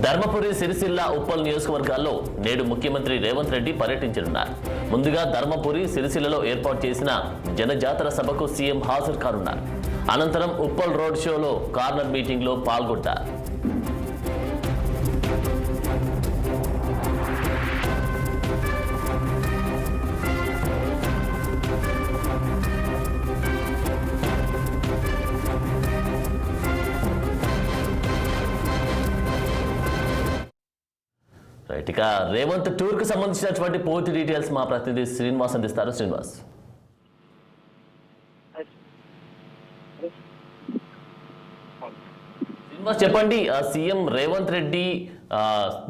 ధర్మపురి సిరిసిల్ల ఉప్పల్ నియోజకవర్గాల్లో నేడు ముఖ్యమంత్రి రేవంత్ రెడ్డి పర్యటించనున్నారు. ముందుగా ధర్మపురి సిరిసిల్లలో ఏర్పాటు చేసిన జనజాతర సభకు సీఎం హాజరు కానున్నారు. అనంతరం ఉప్పల్ రోడ్ షోలో కార్నర్ మీటింగ్లో పాల్గొంటారు. ఇక రేవంత్ టూర్ కు సంబంధించినటువంటి పూర్తి డీటెయిల్స్ మా ప్రతినిధి శ్రీనివాస్ అందిస్తారు. శ్రీనివాస్ చెప్పండి, సీఎం రేవంత్ రెడ్డి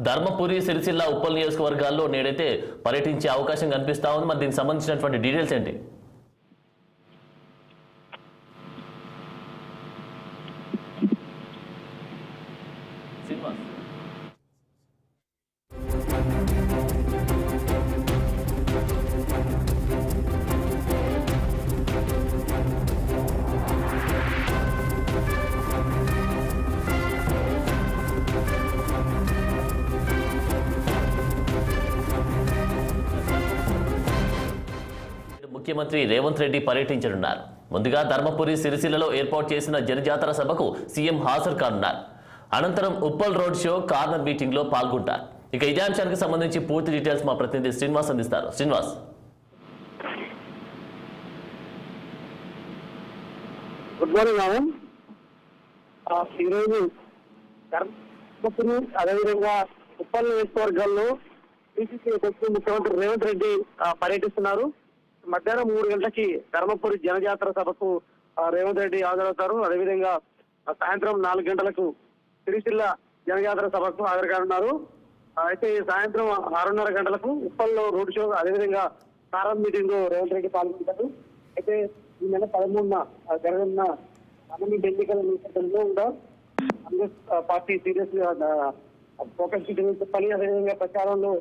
ధర్మపురి సిరిసిల్ల ఉప్పల్ నియోజకవర్గాల్లో నేడైతే పర్యటించే అవకాశం కనిపిస్తా ఉంది. మరి దీనికి సంబంధించినటువంటి డీటెయిల్స్ ఏంటి? ముఖ్యమంత్రి రేవంత్ రెడ్డి పర్యటించనున్నారు. ముందుగా ధర్మపురి సిరిసిల్లలో ఏర్పాటు చేసిన జనజాతర సభకు సీఎం హాజరు కానున్నారు. అనంతరం Uppal road show corner meeting లో పాల్గొంటారు. ఇక ఇదే అంశానికి సంబంధించి పూర్తి డీటెయిల్స్ మా ప్రతినిధి శ్రీనివాస్ అందిస్తారు. Srinivas, good morning madam. ఈరోజు ధర్మపురి అదేవిధంగా ఉప్పల్ నియోజకవర్గాల్లో ముఖ్యమంత్రి రేవంత్ రెడ్డి పర్యటిస్తున్నారు. మధ్యాహ్నం 3 గంటలకి ధర్మపురి జనజాతర సభకు రేవంత్ రెడ్డి హాజరవుతారు. అదేవిధంగా సాయంత్రం 4 గంటలకు సిరిసిల్ల జనజాతర సభకు హాజరు కానున్నారు. అయితే సాయంత్రం 6:30 గంటలకు ఉప్పల్లో రోడ్ షో అదేవిధంగా కారం మీటింగ్ లో రేవంత్ రెడ్డి పాల్గొంటారు. అయితే ఈ నెల 13న జరగనున్న పార్లమెంట్ ఎన్నికల నేపథ్యంలో కూడా కాంగ్రెస్ పార్టీ సీరియస్ గా ఫోకస్ చెప్పాలి. అదేవిధంగా ప్రచారంలో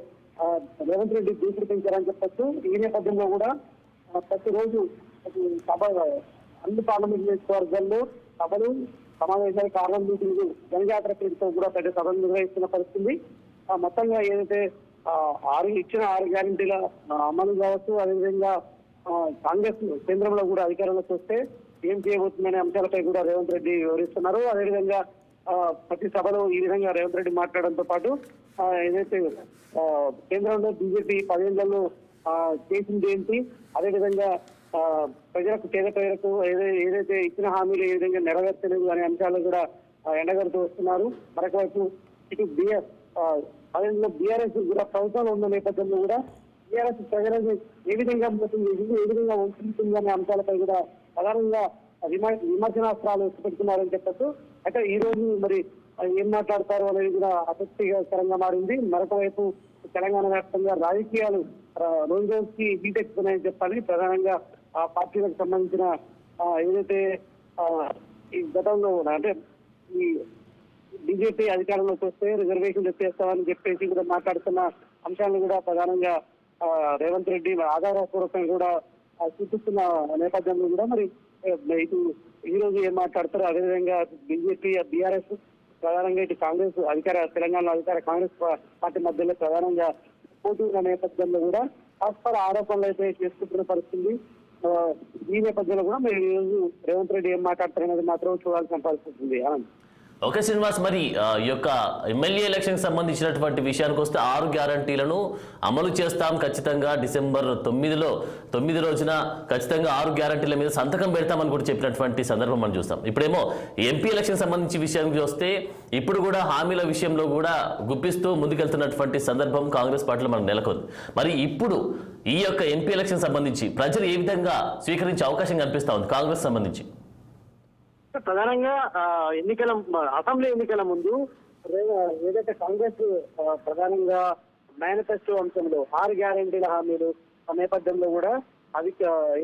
రేవంత్ రెడ్డి దూసులు పెంచారని చెప్పొచ్చు. ఈ నేపథ్యంలో కూడా ప్రతిరోజు సభ అన్ని పార్లమెంట్ నియోజకవర్గాల్లో సభలు సమావేశాలు కారణం మీటింగ్ జనజాతర పేరుతో కూడా పెద్ద సభలు నిర్వహిస్తున్న పరిస్థితి. మొత్తంగా ఏదైతే ఇచ్చిన 6 గ్యారెంటీల అమలు కావచ్చు, అదేవిధంగా కాంగ్రెస్ కేంద్రంలో కూడా అధికారంలోకి వస్తే ఏం చేయబోతుందనే అంశాలపై కూడా రేవంత్ రెడ్డి వివరిస్తున్నారు. అదేవిధంగా ప్రతి సభలో ఈ విధంగా రేవంత్ రెడ్డి మాట్లాడడంతో పాటు ఏదైతే కేంద్రంలో బీజేపీ 10 ఏళ్లలో చేసింది ఏంటి, అదేవిధంగా ప్రజలకు పేద ప్రజలకు ఏదైతే ఇచ్చిన హామీలు ఏ విధంగా నెరవేర్చలేదు అనే అంశాలు కూడా ఎండగడుతూ వస్తున్నారు. మరొకవైపు ఇటు అదేవిధంగా బీఆర్ఎస్ కూడా ప్రభుత్వంలో ఉన్న నేపథ్యంలో కూడా బీఆర్ఎస్ ప్రజలను ఏ విధంగా మోసం చేసింది, ఏ విధంగా వంచుతుంది అనే అంశాలపై కూడా ప్రధానంగా విమర్శనాస్త్రాలు పెడుతున్నారని చెప్పచ్చు. అయితే ఈ రోజు మరి ఏం మాట్లాడతారు అనేది కూడా ఆసక్తికరంగా మారింది. మరొక వైపు తెలంగాణ వ్యాప్తంగా రాజకీయాలు రోజు రోజుకి హీటెక్కుతున్నాయని చెప్పాలి. ప్రధానంగా ఆ పార్టీలకు సంబంధించిన ఏదైతే ఈ గతంలో అంటే ఈ బీజేపీ అధికారంలోకి వస్తే రిజర్వేషన్ చేస్తామని చెప్పేసి కూడా మాట్లాడుతున్న అంశాలను కూడా ప్రధానంగా రేవంత్ రెడ్డి ఆధారపూర్వకంగా కూడా చూపిస్తున్న నేపథ్యంలో కూడా మరి ఇటు ఈ రోజు ఏం మాట్లాడతారు, అదేవిధంగా బీజేపీ బీఆర్ఎస్ ప్రధానంగా ఇటు కాంగ్రెస్ తెలంగాణలో అధికార కాంగ్రెస్ పార్టీ మధ్యలో ప్రధానంగా పోటీ ఉన్న నేపథ్యంలో కూడా పరస్పర ఆరోపణలు అయితే చేసుకుంటున్న పరిస్థితి. ఈ నేపథ్యంలో కూడా మీరు ఈ రోజు రేవంత్ రెడ్డి ఏం మాట్లాడతారనేది మాత్రం చూడాల్సిన పరిస్థితి ఉంది. ఓకే శ్రీనివాస్, మరి ఈ యొక్క ఎమ్మెల్యే ఎలక్షన్ సంబంధించినటువంటి విషయానికి వస్తే 6 గ్యారంటీలను అమలు చేస్తాం ఖచ్చితంగా, డిసెంబర్ 9 రోజున ఖచ్చితంగా 6 గ్యారంటీల మీద సంతకం పెడతామని కూడా చెప్పినటువంటి సందర్భం మనం చూస్తాం. ఇప్పుడేమో ఎంపీ ఎలక్షన్ సంబంధించి విషయానికి వస్తే ఇప్పుడు కూడా హామీల విషయంలో కూడా గుప్పిస్తూ ముందుకెళ్తున్నటువంటి సందర్భం కాంగ్రెస్ పార్టీలో మనకు నెలకొంది. మరి ఇప్పుడు ఈ యొక్క ఎంపీ ఎలక్షన్ సంబంధించి ప్రజలు ఏ విధంగా స్వీకరించే అవకాశం కనిపిస్తా ఉంది కాంగ్రెస్ సంబంధించి? ప్రధానంగా అసెంబ్లీ ఎన్నికల ముందు ఏదైతే కాంగ్రెస్ ప్రధానంగా మేనిఫెస్టో అంశంలో 6 గ్యారెంటీల హామీలు నేపథ్యంలో కూడా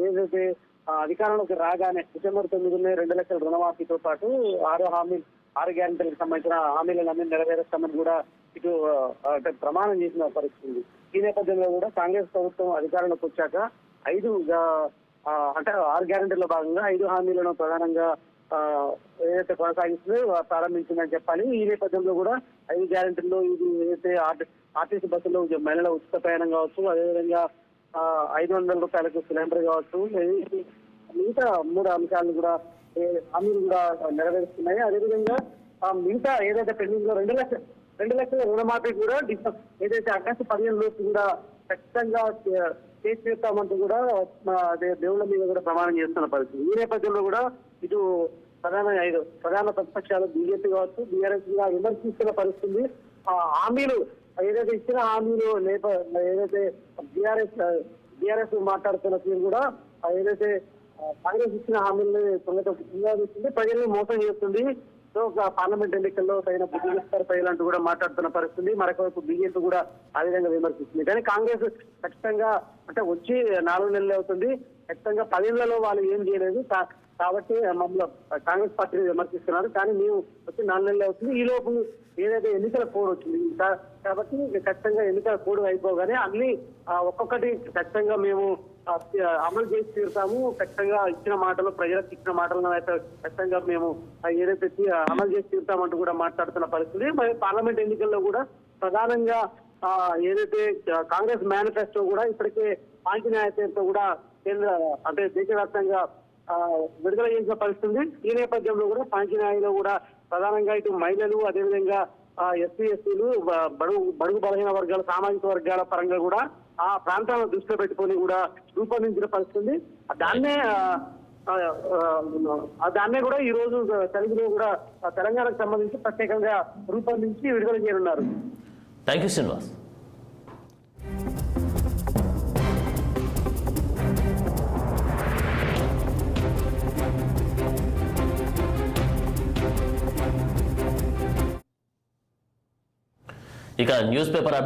ఏదైతే అధికారంలోకి రాగానే డిసెంబర్ 9 2 లక్షల రుణమాఫీతో పాటు 6 గ్యారెంటీలకు సంబంధించిన హామీలను నెరవేరుస్తామని కూడా ఇటు ప్రమాణం చేసిన పరిస్థితి. ఈ నేపథ్యంలో కూడా కాంగ్రెస్ ప్రభుత్వం అధికారంలోకి వచ్చాక 6 గ్యారెంటీల్లో భాగంగా 5 హామీలను ప్రధానంగా ఏదైతే కొనసాగిస్తుందో ప్రారంభించిందని చెప్పాలి. ఈ నేపథ్యంలో కూడా 5 గ్యారెంటీల్లో ఇది ఏదైతే ఆర్టీసీ బస్సుల్లో మహిళల ఉచిత ప్రయాణం కావచ్చు, అదేవిధంగా 500 రూపాయలకు సిలిండర్ కావచ్చు, మిగతా 3 అంశాలను కూడా హామీలు కూడా నెరవేరుస్తున్నాయి. అదేవిధంగా మిగతా ఏదైతే పెండింగ్ లో 2 లక్షల రుణమాఫీ కూడా ఏదైతే ఆగస్టు 15 లోపు కూడా ఖచ్చితంగా చేసి తీరుతామంటూ కూడా దేవుళ్ళ మీద కూడా ప్రమాణం చేస్తున్న పరిస్థితి. ఈ నేపథ్యంలో కూడా ఇటు ప్రధాన ప్రతిపక్షాలు బీజేపీ కావచ్చు, బీఆర్ఎస్ గా విమర్శిస్తున్న పరిస్థితి. హామీలు ఏదైతే ఇచ్చిన హామీలు ఏదైతే బీఆర్ఎస్ మాట్లాడుతున్న తీరు కూడా ఏదైతే కాంగ్రెస్ ఇచ్చిన హామీలని పునరుద్ధరిస్తుంది, ప్రజల్ని మోసం చేస్తుంది. సో పార్లమెంట్ ఎన్నికల్లో తగిన బుద్ధి చేస్తారు ప్రజలంటూ కూడా మాట్లాడుతున్న పరిస్థితి. మరొకవైపు బీజేపీ కూడా ఆ విధంగా విమర్శిస్తుంది. కానీ కాంగ్రెస్ ఖచ్చితంగా అంటే వచ్చి 4 నెలలు అవుతుంది, ఖచ్చితంగా 10 ఏళ్లలో వాళ్ళు ఏం చేయలేదు కాబట్టి మమ్మల్ని కాంగ్రెస్ పార్టీని విమర్శిస్తున్నారు. కానీ మేము వచ్చి 4 నెలలు అవుతుంది, ఈ లోపు ఏదైతే ఎన్నికల కోడ్ వచ్చింది కాబట్టి ఖచ్చితంగా ఎన్నికల కోడ్ అయిపోగానే అన్ని ఒక్కొక్కటి ఖచ్చితంగా మేము అమలు చేసి తీరుతాము. ఖచ్చితంగా ఇచ్చిన మాటలు, ప్రజలకు ఇచ్చిన మాటలను అయితే ఖచ్చితంగా మేము ఏదైతే అమలు చేసి తీరుతామంటూ కూడా మాట్లాడుతున్న పరిస్థితి. మరి పార్లమెంట్ ఎన్నికల్లో కూడా ప్రధానంగా ఏదైతే కాంగ్రెస్ మేనిఫెస్టో కూడా ఇప్పటికే పాంచన్యాయతో కూడా అంటే దేశవ్యాప్తంగా విడుదల చేసిన పరిస్థితి. ఈ నేపథ్యంలో కూడా పాంచన్యాయలో కూడా ప్రధానంగా ఇటు మహిళలు, అదేవిధంగా ఎస్సీ ఎస్టీలు, బడుగు బలహీన వర్గాల, సామాజిక వర్గాల పరంగా కూడా ఆ ప్రాంతాలను దృష్టిలో పెట్టుకొని కూడా రూపొందించిన పరిస్థితి. దాన్నే కూడా ఈ రోజు తెలుగులో కూడా తెలంగాణకు సంబంధించి ప్రత్యేకంగా రూపొందించి విడుదల చేయనున్నారు. Thank you Srinivas. ఇక న్యూస్ పేపర్ అప్డేట్